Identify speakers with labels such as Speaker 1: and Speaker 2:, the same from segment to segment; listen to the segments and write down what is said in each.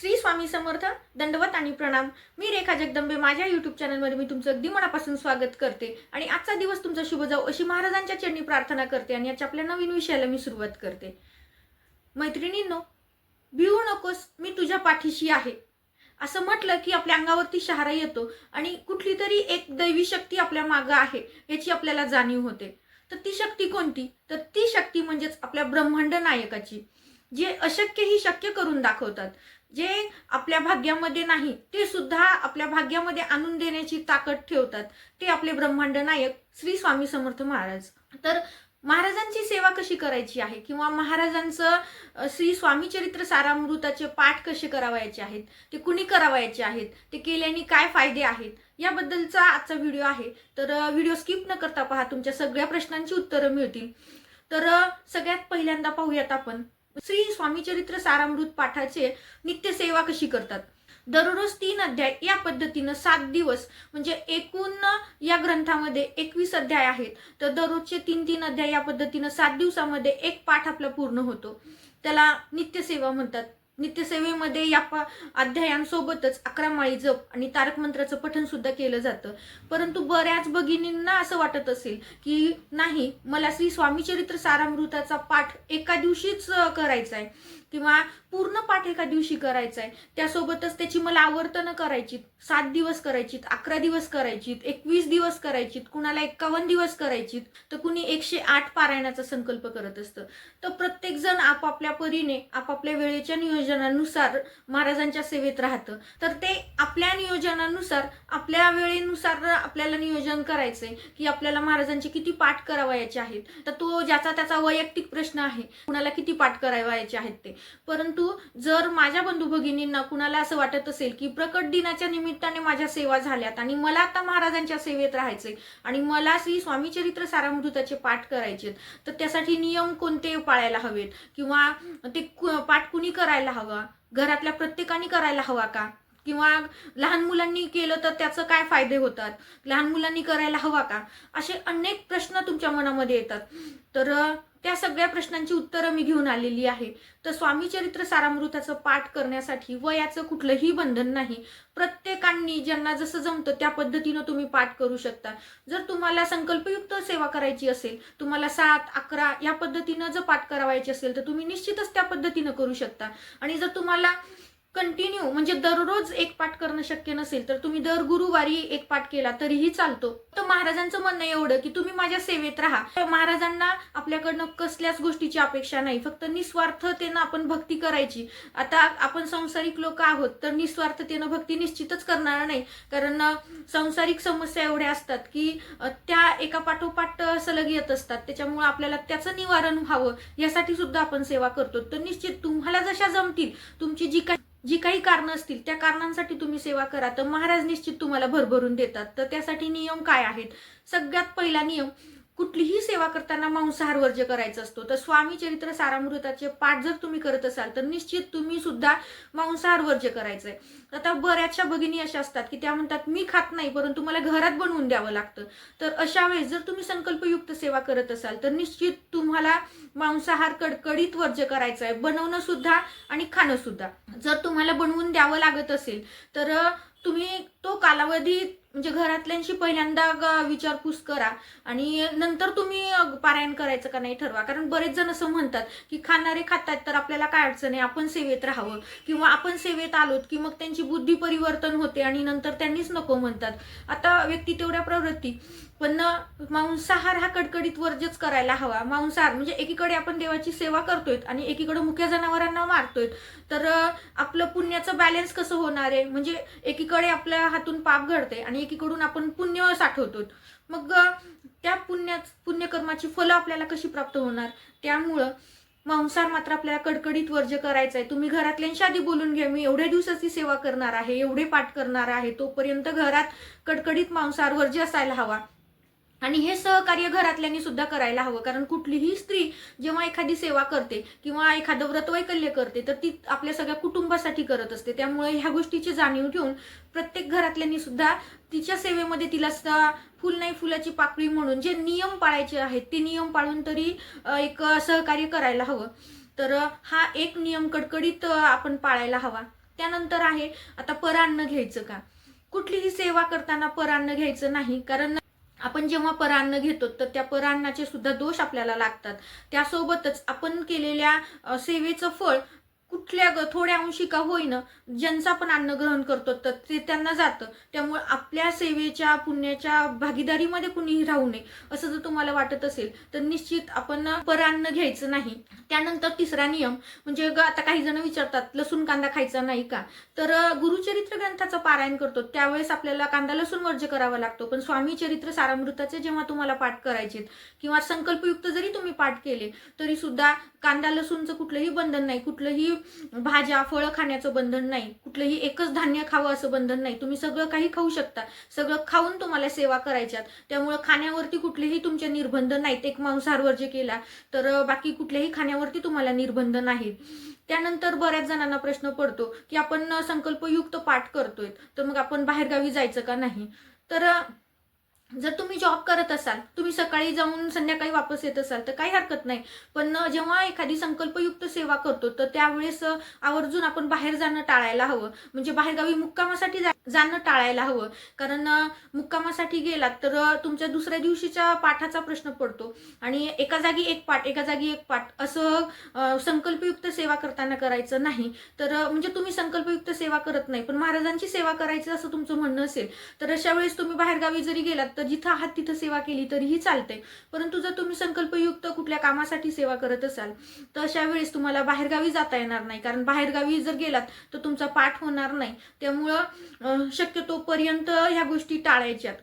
Speaker 1: श्री स्वामी समर्थ. दंडवत आणि प्रणाम. मी रेखा जगदंबे. माझ्या यूट्यूब चॅनलमध्ये मी तुमचं अगदी मनापासून स्वागत करते आणि आजचा दिवस तुमचा शुभ जाऊ अशी महाराजांच्या चरणी प्रार्थना करते आणि याच्या आपल्या नवीन विषयाला मी सुरुवात करते. मैत्रिणींनो, भिवू नकोस, मी तुझ्या पाठीशी आहे असं म्हटलं की आपल्या अंगावरती शहारा येतो आणि कुठली तरी एक दैवी शक्ती आपल्या मागं आहे याची आपल्याला जाणीव होते. तर ती शक्ती कोणती? तर ती शक्ती म्हणजेच आपल्या ब्रह्मांड नायकाची, जे अशक्य ही शक्य करून दाखवतात. जे आपल्या भाग्यामध्ये नाही ते सुद्धा आपल्या भाग्यामध्ये आणून देण्याची ताकद ठेवतात. ते आपले ब्रह्मांड नायक श्री स्वामी समर्थ महाराज. तर महाराजांची सेवा कशी करायची आहे किंवा महाराजांचं श्री स्वामी चरित्र सारामृताचे पाठ कसे करावायचे आहेत, ते कुणी करावायचे आहेत, ते केल्याने काय फायदे आहेत, याबद्दलचा आजचा व्हिडिओ आहे. तर व्हिडिओ स्किप न करता पहा, तुमच्या सगळ्या प्रश्नांची उत्तरं मिळतील. तर सगळ्यात पहिल्यांदा पाहूयात आपण श्री स्वामी चरित्र सारामृत पाठाचे नित्य सेवा कशी करतात. दररोज 3 अध्याय या पद्धतीनं 7 दिवस, म्हणजे एकूण या ग्रंथामध्ये 21 अध्याय आहेत. तर दररोजचे 3-3 अध्याय या पद्धतीनं 7 दिवसामध्ये एक पाठ आपला पूर्ण होतो. त्याला नित्य सेवा म्हणतात. नित्यसेवेमध्ये या अध्यायांसोबतच 11 माळी जप आणि तारक मंत्राचं पठण सुद्धा केलं जातं. परंतु बऱ्याच भगिनींना असं वाटत असेल की नाही, मला श्री स्वामी चरित्र सारामृताचा पाठ एका दिवशीच करायचा आहे किंवा पूर्ण पाठ एका दिवशी करायचा आहे, त्यासोबतच त्याची मला आवर्तनं करायची, 7 दिवस करायची, 11 दिवस करायची, 21 दिवस करायची, कुणाला 51 दिवस करायची, तर कुणी 108 पारायणाचा संकल्प करत असतं. तर प्रत्येक जण आपापल्या परीने आपापल्या वेळेच्या नियोजनानुसार महाराजांच्या सेवेत राहतं. तर ते आपल्या नियोजनानुसार आपल्या वेळेनुसार आपल्याला नियोजन करायचंय की आपल्याला महाराजांचे किती पाठ करावायचे आहेत. तर तो ज्याचा त्याचा वैयक्तिक प्रश्न आहे, कुणाला किती पाठ करावायचे आहेत ते. परंतु जर माझ्या बंधू भगिनींना कुणाला असं वाटत असेल की प्रकट दिनाच्या निमित्ताने माझ्या सेवा झाल्यात आणि मला आता महाराजांच्या सेवेत राहायचंय आणि मला श्री स्वामी चरित्र सारामृताचे पाठ करायचे, तर त्यासाठी नियम कोणते पाळायला हवेत किंवा ते पाठ कुणी करायला हवा, घरातल्या प्रत्येकाने करायला हवा का, किंवा लहान मुलांनी केलं तर त्याचं काय फायदे होतात, लहान मुलांनी करायला हवा का, असे अनेक प्रश्न तुमच्या मनामध्ये येतात. तर त्या सगळ्या प्रश्नांची उत्तरं मी घेऊन आलेली आहे. तर स्वामी चरित्र सारामृताचं पाठ करण्यासाठी वयाचं कुठलंही बंधन नाही. प्रत्येकांनी ज्यांना जसं जमतं त्या पद्धतीनं तुम्ही पाठ करू शकता. जर तुम्हाला संकल्पयुक्त सेवा करायची असेल, तुम्हाला 7-11 या पद्धतीनं जर पाठ करावायची असेल, तर तुम्ही निश्चितच त्या पद्धतीनं करू शकता. आणि जर तुम्हाला कंटिन्यू म्हणजे दररोज एक पाठ करणं शक्य नसेल, तर तुम्ही दर गुरुवारी एक पाठ केला तरीही चालतो. तर महाराजांचं म्हणणं एवढं की तुम्ही माझ्या सेवेत राहा. महाराजांना आपल्याकडनं कसल्याच गोष्टीची अपेक्षा नाही, फक्त निस्वार्थतेनं आपण भक्ती करायची. आता आपण संसारिक लोक आहोत, तर निस्वार्थतेनं भक्ती निश्चितच करणार नाही, कारण सांसारिक समस्या एवढ्या असतात की त्या एका पाठोपाठ सलग येत असतात. त्याच्यामुळे आपल्याला त्याचं निवारण व्हावं यासाठी सुद्धा आपण सेवा करतो. तर निश्चित तुम्हाला जशा जमतील, तुमची जी काही कारणं असतील त्या कारणांसाठी तुम्ही सेवा करा, तर महाराज निश्चित तुम्हाला भरभरून देतात. तर त्यासाठी नियम काय आहेत? सगळ्यात पहिला नियम, कुठलीही सेवा करताना मांसाहार वर्ज्य करायचा असतो. तर स्वामी चरित्र सारामृताचे पाठ जर तुम्ही करत असाल तर निश्चित तुम्ही सुद्धा मांसाहार वर्ज्य करायचंय. आता बऱ्याचशा भगिनी अशा असतात की त्या म्हणतात मी खात नाही, परंतु मला घरात बनवून द्यावं लागतं. तर अशा वेळेस जर तुम्ही संकल्पयुक्त सेवा करत असाल तर निश्चित तुम्हाला मांसाहार कडकडीत वर्ज्य करायचा आहे, बनवणं सुद्धा आणि खाणं सुद्धा. जर तुम्हाला बनवून द्यावं लागत असेल तर तुम्ही तो कालावधी म्हणजे घरातल्यांशी पहिल्यांदा विचारपूस करा आणि नंतर तुम्ही पारायण करायचं का नाही ठरवा. कारण बरेच जण असं म्हणतात की खाणारे खातात तर आपल्याला काय अडचण आहे, आपण सेवेत राहावं, किंवा आपण सेवेत आलोत की मग त्यांची बुद्धी परिवर्तन होते आणि नंतर त्यांनीच नको म्हणतात. आता व्यक्ती तेवढ्या प्रवृत्ती, पण मांसाहार हा कडकडीत वर्जच करायला हवा. मांसाहार म्हणजे एकीकडे आपण देवाची सेवा करतोय आणि एकीकडे मुख्य जनावरांना मारतोय, तर आपलं पुण्याचं बॅलन्स कसं होणार आहे? म्हणजे एकीकडे आपल्या हातून पाप घडते आणि एकीकडून आपण पुण्य साठवतो. मग त्या पुण्यकर्माची फलं आपल्याला कशी प्राप्त होणार? त्यामुळं मांसाहार मात्र आपल्याला कडकडीत वर्ज्य करायचा आहे. तुम्ही घरातल्यांशी आधी बोलून घ्या, मी एवढ्या दिवसाची सेवा करणार आहे, एवढे पाठ करणार आहे, तोपर्यंत घरात कडकडीत मांसाहार वर्ज्य असायला हवा. आणि हे सहकार्य घरातल्यांनी सुद्धा करायला हवं. कारण कुठलीही स्त्री जेव्हा एखादी सेवा करते किंवा एखादं व्रतवैकल्य करते तर ती आपल्या सगळ्या कुटुंबासाठी करत असते. त्यामुळे ह्या गोष्टीची जाणीव ठेवून प्रत्येक घरातल्यांनी सुद्धा तिच्या सेवेमध्ये तिला फुल नाही फुलाची पाकळी म्हणून जे नियम पाळायचे आहेत ते नियम पाळून तरी एक सहकार्य करायला हवं. तर हा एक नियम कडकडीत आपण पाळायला हवा. त्यानंतर आहे आता परान्न घ्यायचं का. कुठलीही सेवा करताना परान्न घ्यायचं नाही, कारण आपण जेव्हा परान्न घेतो तर त्या परान्नाचे सुद्धा दोष आपल्याला लागतात. त्यासोबतच आपण केलेल्या सेवेचं फळ कुठल्या थोड्या अंशी का होईना ज्यांचं आपण अन्न ग्रहण करतो तर ते त्यांना जातं. त्यामुळे आपल्या सेवेच्या पुण्याच्या भागीदारीमध्ये कुणीही राहू नये असं जर तुम्हाला वाटत असेल तर निश्चित आपण परान्न घ्यायचं नाही. त्यानंतर तिसरा नियम म्हणजे आता काही जण विचारतात लसूण कांदा खायचा नाही का. तर गुरुचरित्र ग्रंथाचं पारायण करतो त्यावेळेस आपल्याला कांदा लसूण वर्ज्य करावा लागतो, पण स्वामी चरित्र सारामृताचे जेव्हा तुम्हाला पाठ करायचे किंवा संकल्पयुक्त जरी तुम्ही पाठ केले तरी सुद्धा कांदा लसूणचं कुठलंही बंधन नाही, कुठलंही भाज्या फळं खाण्याचं बंधन नाही, कुठलंही एकच धान्य खावं असं बंधन नाही. तुम्ही सगळं काही खाऊ शकता, सगळं खाऊन तुम्हाला सेवा करायच्यात. त्यामुळे खाण्यावरती कुठलेही तुमचे निर्बंध नाहीत. एक मांसाहार वर्ज्य केला तर बाकी कुठल्याही खाण्यावरती तुम्हाला निर्बंध नाहीत. त्यानंतर बऱ्याच जणांना प्रश्न पडतो की आपण संकल्पयुक्त पाठ करतोय तर मग आपण बाहेरगावी जायचं का नाही. तर जर तुम्ही जॉब करत असाल, तुम्ही सकाळी जाऊन संध्याकाळी वापस येत असाल तर काही हरकत नाही, पण जेव्हा एखादी संकल्पयुक्त सेवा करतो तर त्यावेळेस आवर्जून आपण बाहेर जाणं टाळायला हवं. म्हणजे बाहेरगावी मुक्कामासाठी जाणं टाळायला हवं, कारण मुक्कामासाठी गेलात तर तुमच्या दुसऱ्या दिवशीच्या पाठाचा प्रश्न पडतो आणि एका जागी एक पाठ एका जागी एक पाठ असं संकल्पयुक्त सेवा करताना करायचं नाही. तर म्हणजे तुम्ही संकल्पयुक्त सेवा करत नाही पण महाराजांची सेवा करायची असं तुमचं म्हणणं असेल तर अशा वेळेस तुम्ही बाहेरगावी जरी गेलात तर जिथं आहात तिथं सेवा केली तरीही चालते. परंतु जर तुम्ही संकल्पयुक्त कुठल्या कामासाठी सेवा करत असाल तर अशा वेळेस तुम्हाला बाहेरगावी जाता येणार नाही, कारण बाहेरगावी जर गेलात तर तुमचा पाठ होणार नाही. त्यामुळं शक्यतो पर्यंत ह्या गोष्टी टाळायच्यात.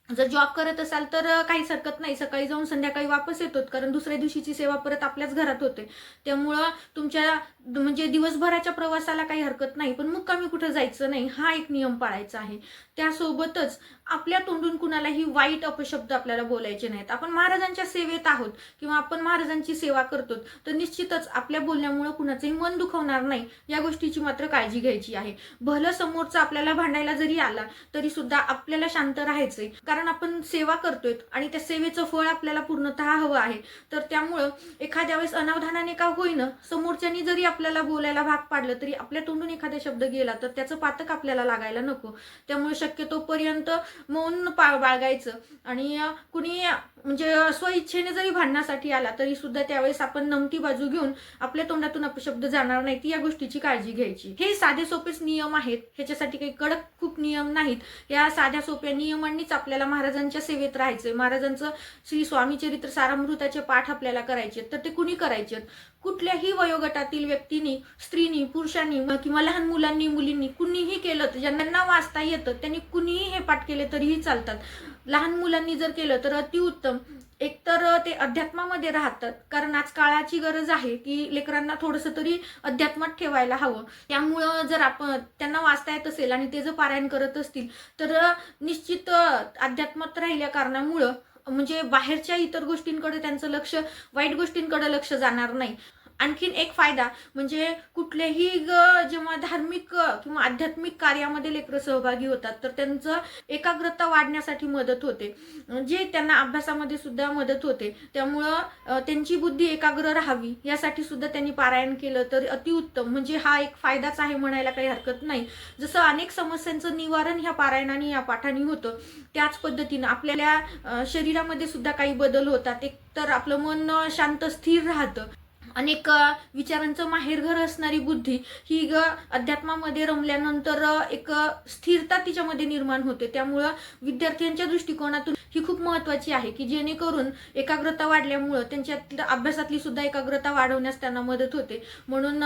Speaker 1: जर जॉब करत असाल तर काहीच हरकत नाही, सकाळी जाऊन संध्याकाळी वापस येतो, कारण दुसऱ्या दिवशीची सेवा परत आपल्याच घरात होते. त्यामुळं तुमच्या म्हणजे दिवसभराच्या प्रवासाला काही हरकत नाही, पण मुक्कामी कुठं जायचं नाही हा एक नियम पाळायचा आहे. त्यासोबतच आपल्या तोंडून कुणालाही वाईट अपशब्द आपल्याला बोलायचे नाहीत. आपण महाराजांच्या सेवेत आहोत किंवा आपण महाराजांची सेवा करतो तर निश्चितच आपल्या बोलण्यामुळे कुणाचंही मन दुखवणार नाही, या गोष्टीची मात्र काळजी घ्यायची आहे. भलं समोरचा आपल्याला भांडायला जरी आला तरी सुद्धा आपल्याला शांत राहायचंय, कारण आपण सेवा करतोय आणि त्या सेवेचं फळ आपल्याला पूर्णतः हवं आहे. तर त्यामुळं एखाद्या वेळेस अनावधानाने का होईना समोरच्यानी जरी आपल्याला बोलायला भाग पाडलं तरी आपल्या तोंडून एखादा शब्द गेला तर त्याचं पातक आपल्याला लागायला नको. त्यामुळे शक्यतो पर्यंत मौन बाळगायचं आणि कुणी म्हणजे स्वइच्छेने जरी भांडण्यासाठी आला तरी सुद्धा त्यावेळेस आपण नमती बाजू घेऊन आपल्या तोंडातून अपशब्द जाणार नाहीत या गोष्टीची काळजी घ्यायची. हे साधे सोपेच नियम आहेत, ह्याच्यासाठी काही कडक खूप नियम नाहीत. या साध्या सोप्या नियमांनीच आपल्याला महाराजांच्या सेवेत राहायचंय. महाराजांचं श्री स्वामी चरित्र सारामृताचे पाठ आपल्याला करायचे तर ते कुणी करायचे, कुठल्याही वयोगटातील व्यक्तींनी, स्त्रीनी, पुरुषांनी किंवा लहान मुलांनी, मुलींनी कुणीही केलं तर ज्यांना वाचता येतं त्यांनी कुणीही हे पाठ केले तरीही चालतात. लहान मुलांनी जर केलं तर अतिउत्तम. एकतर ते अध्यात्मामध्ये राहतात, कारण आज काळाची गरज आहे की लेकरांना थोडंसं तरी अध्यात्मात ठेवायला हवं. त्यामुळं जर आपण त्यांना वाचता येत असेल आणि ते जर पारायण करत असतील तर निश्चित अध्यात्मात राहिल्या कारणामुळं म्हणजे बाहेरच्या इतर गोष्टींकडे त्यांचं लक्ष, वाईट गोष्टींकडे लक्ष जाणार नाही. आणखीन एक फायदा म्हणजे कुठल्याही जेव्हा धार्मिक किंवा आध्यात्मिक कार्यामध्ये लेकरं सहभागी होतात तर त्यांचं एकाग्रता वाढण्यासाठी मदत होते, जे त्यांना अभ्यासामध्ये सुद्धा मदत होते. त्यामुळं त्यांची बुद्धी एकाग्र राहावी यासाठी सुद्धा त्यांनी पारायण केलं तर अतिउत्तम. म्हणजे हा एक फायदाच आहे म्हणायला काही हरकत नाही. जसं अनेक समस्यांचं निवारण ह्या पारायणाने, या पाठाने होतं, त्याच पद्धतीनं आपल्या शरीरामध्ये सुद्धा काही बदल होतात. एक तर आपलं मन शांत स्थिर राहतं. अनेक विचारांचं माहेरघर असणारी बुद्धी ही अध्यात्मामध्ये रमल्यानंतर एक स्थिरता तिच्यामध्ये निर्माण होते. त्यामुळं विद्यार्थ्यांच्या दृष्टिकोनातून ही खूप महत्त्वाची आहे की जेणेकरून एकाग्रता वाढल्यामुळं त्यांच्या अभ्यासातली सुद्धा एकाग्रता वाढवण्यास त्यांना मदत होते. म्हणून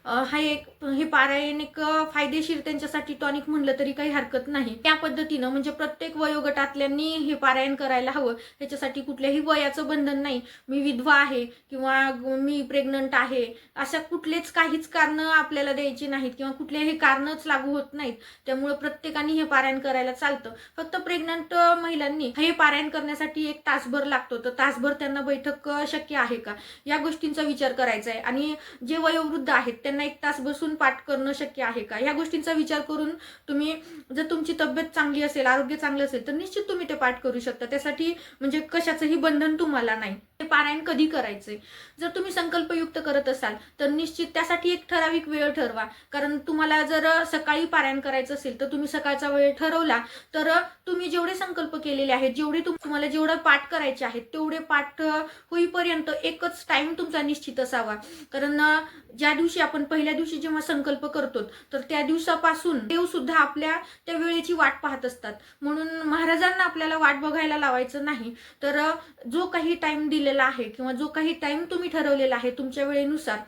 Speaker 1: हे पारायण एक फायदेशीर त्यांच्यासाठी टॉनिक म्हणलं तरी काही हरकत नाही. त्या पद्धतीनं म्हणजे प्रत्येक वयोगटातल्यांनी हे पारायण करायला हवं. त्याच्यासाठी कुठल्याही वयाचं बंधन नाही. मी विधवा आहे किंवा मी प्रेग्नंट आहे अशा कुठलेच काहीच कारण आपल्याला द्यायची नाहीत किंवा कुठलेही कारणच लागू होत नाहीत. त्यामुळे प्रत्येकाने हे पारायण करायला चालतं. फक्त प्रेग्नंट महिलांनी हे पारायण करण्यासाठी 1 तासभर लागतो, तर तासभर त्यांना बैठक शक्य आहे का या गोष्टींचा विचार करायचा आहे. आणि जे वयोवृद्ध आहेत त्यांना 1 तास बसून पाठ करणं शक्य आहे का या गोष्टींचा विचार करून तुम्ही, जर तुमची तब्येत चांगली असेल, आरोग्य चांगलं असेल तर निश्चित तुम्ही ते पाठ करू शकता. त्यासाठी म्हणजे कशाचंही बंधन तुम्हाला नाही. हे पारायण कधी करायचंय. जर तुम्ही संकल्पयुक्त करत असाल तर निश्चित त्यासाठी एक ठराविक वेळ ठरवा. कारण तुम्हाला जर सकाळी पारायण करायचं असेल तर तुम्ही सकाळचा वेळ ठरवला तर तुम्ही जेवढे संकल्प केलेले आहेत, जेवढे तुम्हाला जेवढं पाठ करायचे आहेत तेवढे पाठ होईपर्यंत एकच टाइम तुमचा निश्चित असावा. कारण ज्या दिवशी आपण पहिल्या दिवशी जेव्हा संकल्प करतो तर त्या दिवसापासून देव सुद्धा आपल्या त्या वेळेची वाट पाहत असतात. म्हणून महाराजांना आपल्याला वाट बघायला लावायचं नाही. तर जो काही टाइम दिलेला आहे किंवा जो काही टाइम तुम्ही ठरवलेला आहे तुमच्या वेळेनुसार,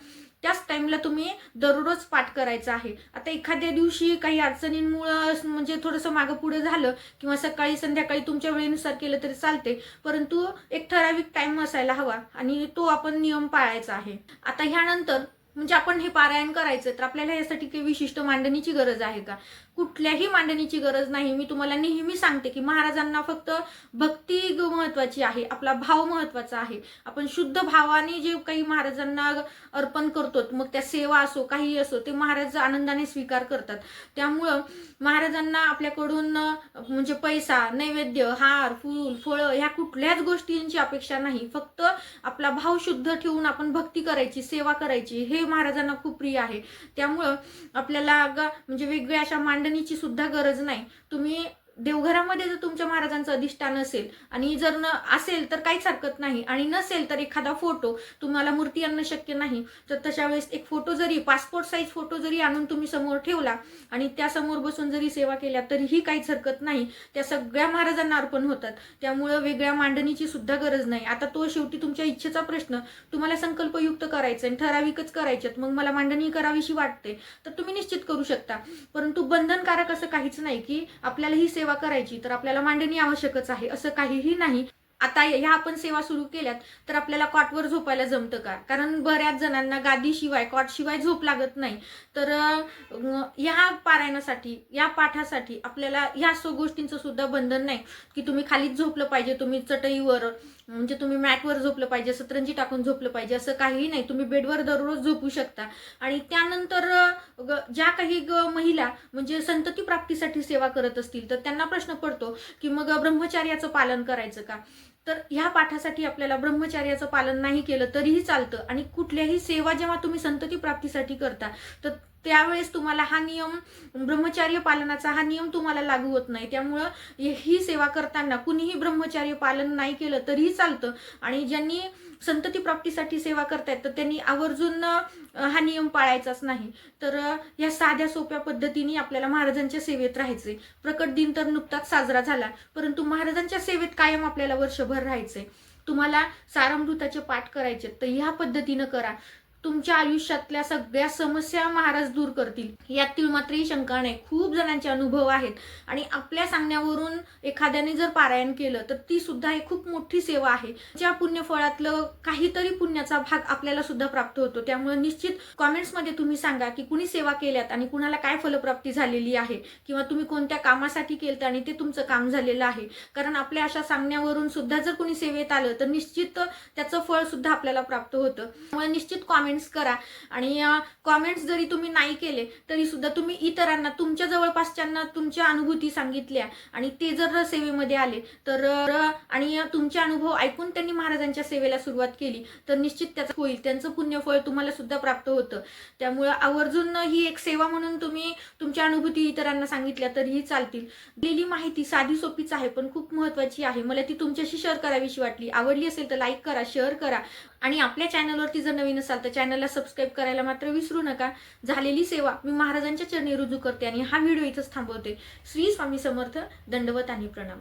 Speaker 1: त्याच टाइमला तुम्ही दररोज पाठ करायचा आहे. आता एखाद्या दिवशी काही अडचणींमुळे म्हणजे थोडंसं मागं पुढे झालं किंवा सकाळी संध्याकाळी तुमच्या वेळेनुसार केलं तरी चालते, परंतु एक ठराविक टाइम असायला हवा आणि तो आपण नियम पाळायचा आहे. आता ह्यानंतर म्हणजे आपण हे पारायण करायचं तर आपल्याला यासाठी काही विशिष्ट मांडणीची गरज आहे का? कुठल्याही मांडणीची गरज नाही. मी तुम्हाला नेहमी सांगते की महाराजांना फक्त भक्ती महत्वाची आहे, आपला भाव महत्वाचा आहे. आपण शुद्ध भावाने जे काही महाराजांना अर्पण करतो, मग त्या सेवा असो काही असो, ते महाराज आनंदाने स्वीकार करतात. त्यामुळं महाराजांना आपल्याकडून म्हणजे पैसा, नैवेद्य, हार, फूल, फळं ह्या कुठल्याच गोष्टींची अपेक्षा नाही. फक्त आपला भाव शुद्ध ठेवून आपण भक्ती करायची, सेवा करायची, हे महाराजांना खूप प्रिय आहे. त्यामुळं आपल्याला म्हणजे वेगवेगळ्या अशा मांडणीची सुद्धा गरज नाही. तुम्ही देवघरामध्ये जर तुमच्या महाराजांचं अधिष्ठान असेल आणि जर असेल तर काहीच हरकत नाही, आणि नसेल तर एखादा फोटो, तुम्हाला मूर्ती आणणं शक्य नाही तर तशा वेळेस एक फोटो जरी, पासपोर्ट साईज फोटो जरी आणून तुम्ही समोर ठेवला आणि त्या समोर बसून जरी सेवा केल्या तरीही काहीच हरकत नाही. त्या सगळ्या महाराजांना अर्पण होतात. त्यामुळं वेगळ्या मांडणीची सुद्धा गरज नाही. आता तो शेवटी तुमच्या इच्छेचा प्रश्न. तुम्हाला संकल्पयुक्त करायचं आणि ठराविकच करायच्यात, मग मला मांडणी करावीशी वाटते तर तुम्ही निश्चित करू शकता. परंतु बंधनकारक असं काहीच नाही की आपल्याला ही सेवा करायची तर आपल्याला मांडणी आवश्यकच आहे, असं काहीही नाही. आता ह्या आपण सेवा सुरू केल्यात तर आपल्याला कॉटवर झोपायला जमतं का? कारण बऱ्याच जणांना गादीशिवाय, कॉटशिवाय झोप लागत नाही. तर ह्या पारायणासाठी, या पाठासाठी आपल्याला ह्या गोष्टींचं सुद्धा बंधन नाही की तुम्ही खालीच झोपलं पाहिजे, तुम्ही चटईवर म्हणजे तुम्ही मॅटवर झोपलं पाहिजे, सतरंजी टाकून झोपलं पाहिजे, असं काहीही नाही. तुम्ही बेडवर दररोज झोपू शकता. आणि त्यानंतर ज्या काही महिला म्हणजे संतती प्राप्तीसाठी सेवा करत असतील तर त्यांना प्रश्न पडतो की मग ब्रह्मचर्याचं पालन करायचं का? तर ह्या पाठासाठी आपल्याला ब्रह्मचर्याचं पालन नाही केलं तरीही चालतं. आणि कुठल्याही सेवा जेव्हा तुम्ही संतती प्राप्तीसाठी करता तर त्यावेळेस तुम्हाला हा नियम, ब्रह्मचर्य पालनाचा हा नियम तुम्हाला लागू होत नाही. त्यामुळं ही सेवा करताना कुणीही ब्रह्मचर्य पालन नाही केलं तरीही चालतं. आणि ज्यांनी संतती प्राप्तीसाठी सेवा करतायत तर त्यांनी आवर्जून हा नियम पाळायचाच नाही. तर या साध्या सोप्या पद्धतीने आपल्याला महाराजांच्या सेवेत राहायचे. प्रकट दिन तर नुकताच साजरा झाला, परंतु महाराजांच्या सेवेत कायम आपल्याला वर्षभर राहायचे. तुम्हाला सारामृताचे पाठ करायचे तर ह्या पद्धतीनं करा. तुमच्या आयुष्यातल्या सगळ्या समस्या महाराज दूर करतील, यातील मात्रही शंका नाही. खूप जणांचे अनुभव आहेत आणि आपल्या सांगण्यावरून एखाद्याने जर पारायण केलं तर ती सुद्धा एक खूप मोठी सेवा आहे. ज्या पुण्यफळातलं काहीतरी पुण्याचा भाग आपल्याला सुद्धा प्राप्त होतो. त्यामुळे निश्चित कॉमेंट्समध्ये तुम्ही सांगा की कुणी सेवा केल्यात आणि कुणाला काय फलप्राप्ती झालेली आहे, किंवा तुम्ही कोणत्या कामासाठी केलं आणि ते तुमचं काम झालेलं आहे. कारण आपल्या अशा सांगण्यावरून सुद्धा जर कुणी सेवेत आलं तर निश्चित त्याचं फळ सुद्धा आपल्याला प्राप्त होतं. त्यामुळे निश्चित कॉमेंट्स करा. आणि कॉमेंट्स जरी तुम्ही नाही केले तरी सुद्धा तुम्ही इतरांना, तुमच्या जवळपासच्यांना तुमच्या अनुभूती सांगितल्या आणि ते जर सेवेमध्ये आले तर आणि तुमचे अनुभव ऐकून त्यांनी महाराजांच्या सेवेला सुरुवात केली तर निश्चित त्याचं होईल, त्यांचं पुण्यफळ तुम्हाला सुद्धा प्राप्त होतं. त्यामुळे आवर्जून ही एक सेवा म्हणून तुम्ही तुमच्या अनुभूती इतरांना सांगितल्या तरीही चालतील. दिलेली माहिती साधी सोपीच आहे पण खूप महत्त्वाची आहे. मला ती तुमच्याशी शेअर करावीशी वाटली. आवडली असेल तर लाईक करा, शेअर करा आणि आपल्या चॅनलवरती जर नवीन असाल तर चॅनलला सबस्क्राईब करायला मात्र विसरू नका. झालेली सेवा मी महाराजांच्या चरणी रुजू करते आणि हा व्हिडिओ इथंच थांबवते. श्री स्वामी समर्थ. दंडवत आणि प्रणाम.